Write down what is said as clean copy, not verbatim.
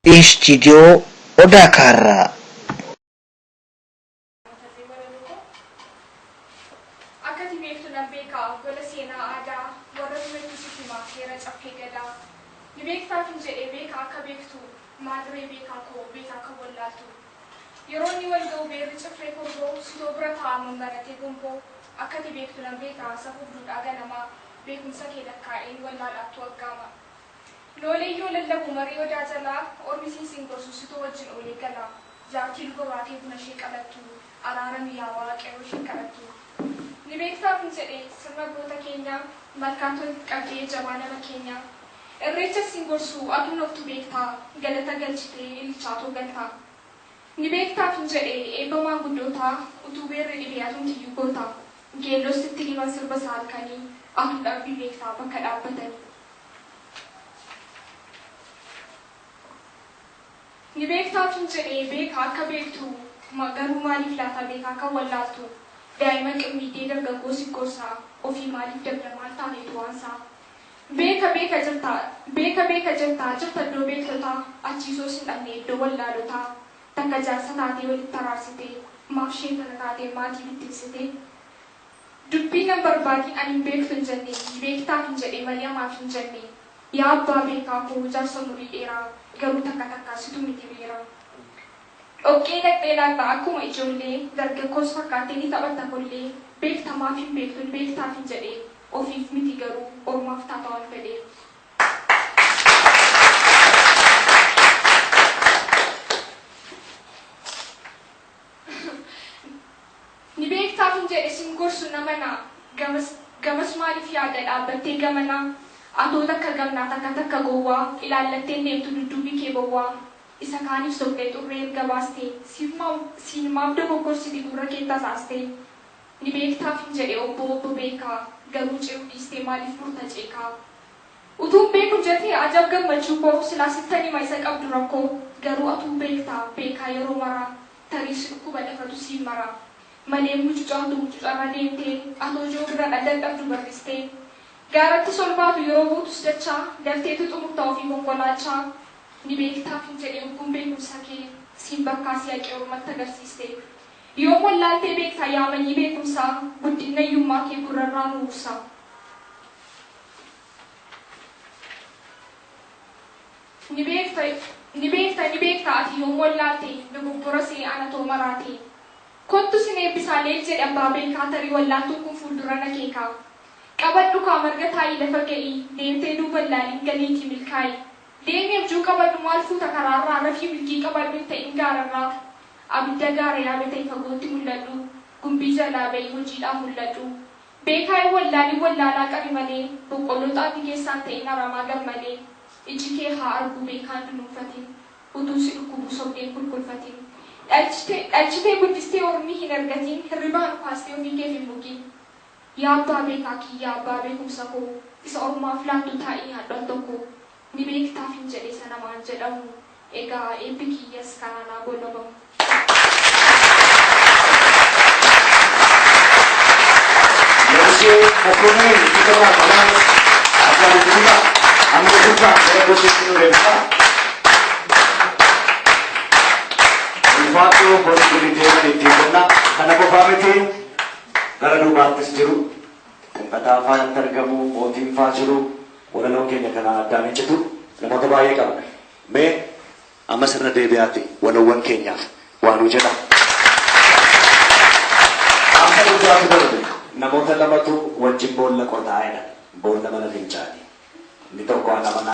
Istiidiyoo Odaa Kaarraa. Akkati beektu nan beekaa gola seenaa aadaa warra duratti sitti seera caffee gadaa. Ni beektaafin jedhee beekaa akka beektu maaduree beekaa koo beekaa akka wallaaltu. Yeroo inni wal ga'u beerri cifree korboo sitoo bira taa'amuun baratee gomboo. Akkati beektu nan beekaa safuu duudhaa ganamaa beekumsa kee lakkaa'een wallaalaattu aggaama. Looleeyyoo lallabu marii odaa jalaa ormi siin gorsu sitoo wajjin oolee gala. Jaartii luba baatee buna ishee qalattu araara miyaawaa waaqayyoo ishee kadhattu. Ni beektaafin jedhee sirna goota keenya malkaan tolti qabdee jabaa nama keenya. Irreecha siin gorsu aduun oftu beektaa galata galchitee ilchaatoo galtaa. Ni beektaafin jedhee eebba maanguddootaa utuu beerri dhibee aduun tiyyuu goota. Geelloos itti himan sirba saalkanii aduun dhabbii beektaa bakka dhaabbatanii. Ni beektaafin jedhee beekaa akka beektu garuu maaliif laata beekaa akka wallaaltu. Daa'ima qimmiidee dargaggoo si gorsaa ofii maaliif dabda maal taaneetu waansaa. Beeka jirtaa jirta iddoo beektotaa achiisoo sin dhabne iddoo wallaalotaa. Takka jaarsa taatee walitti araarsitee maaf ishee kana taatee maatii bittinsitee. Dubbii nan barbaadin ani hin beektu hin jenne beektaafin jedhee malee amaaf hin jenne. Yaa abbaa beekaa koo jaarsa umurii dheeraa garuu takka situ miti beera. Dhoqqee dhaqxee laata akkuma ijoollee dargaggoos fakkaatee ni taphatta kollee beekta maaf hin beektu beektaafin jedhee ofiif miti garuu ormaaf taata waan fedhee. Ni beektaafin jedhe sin gorsu namanaa gamas maaliif yaada dhaabbattee gamanaa. Atoo takka gamnaa takka gowwaa ilaallatteen deemtu dudduubii kee bowwaa. Isa kaaniif soqee xurree erga baastee siin maaf dogoggorsiti gurra kee tasaastee. Ni beektaafin jedhe obbo beekaa garuu ce'uu dhiistee maaliif murta ceekaa. Utuun beeku jetee ajab gammachuu koo silaa sittani ma isa qabdu rakkoo garuu atuu beekaa yeroo maraa tariis dhukkuba dhafatu siin maraa. Malee mucucarra deemtee atoo ijoo bira dhadhabdu barristee. Gaaratti solbaatu yeroo buutus dachaa dalteetu xumurtaa ofii konkolaachaa. Ni beektaafin jedhee ogguun beekumsa kee siin bakkaasii haqee ormatti agarsiiste. Yoo wallaaltee beektaa yaamanii beekumsaa guddinayyummaa kee gurrarraa nuursa. Ni beektaa ati yoo wallaaltee dogoggora see anatoo maraate. Kottu sin eebbisaalee jedhe abbaa beekaa tarii wallaaltuun kun fuuldura na keekaa. Qabadhu kaa marga taa'ii lafa ga'ii deemtee duuba ilaaliin galiitii milkaa'ii. Deemee abjuu qabadhu maal fuuta karaarraa rafii milkii qabadhu hin ta'in gaararraa. Abidda gaara yaabatee fagootti mul'adhu gumbii jalaa ba'ii hojiidhaan mul'adhu. Beekaa wallaalaa qabi malee boqqolloo xaafii keessaan ta'in aramaa gammalee. Iji kee haa argu beekaan dunuunfatin utuu si dhukkubu sobdeen kulkulfatin. Dhalchitee guddistee ormii hin argatin hirribaan kaastee ofii keef hin mugin. Yaa abbaa beekaa kiyyaa abbaa beekumsa koo isa ormaaf laattu taa'ii hadhan tokko. Ni beektaafin jedhee sana maan jedhamu egaa eebbi kiyyas kanaanaa goolabamu. Yeroo fakkoonee biqilaa kanaan abbaan biqilaa amma guddaa gara gosoonni nu deemsa. Ulfaatoo borisii deeman ittiin kennaa kana qofaa miti gara duubaattis jiru. Konkataa faayatti argamu mootiin faa jiru. Walaloo keenya kanaan addaan hin citu namoota baay'ee qabna. Mee amma sirna deebi'aatti walawwan keenyaaf waanuu jedha. Akka dhugaatu darbe namoota lamatu wajjin boolla qotaa'edha. Boolla mana fincaanii. Inni tokko nama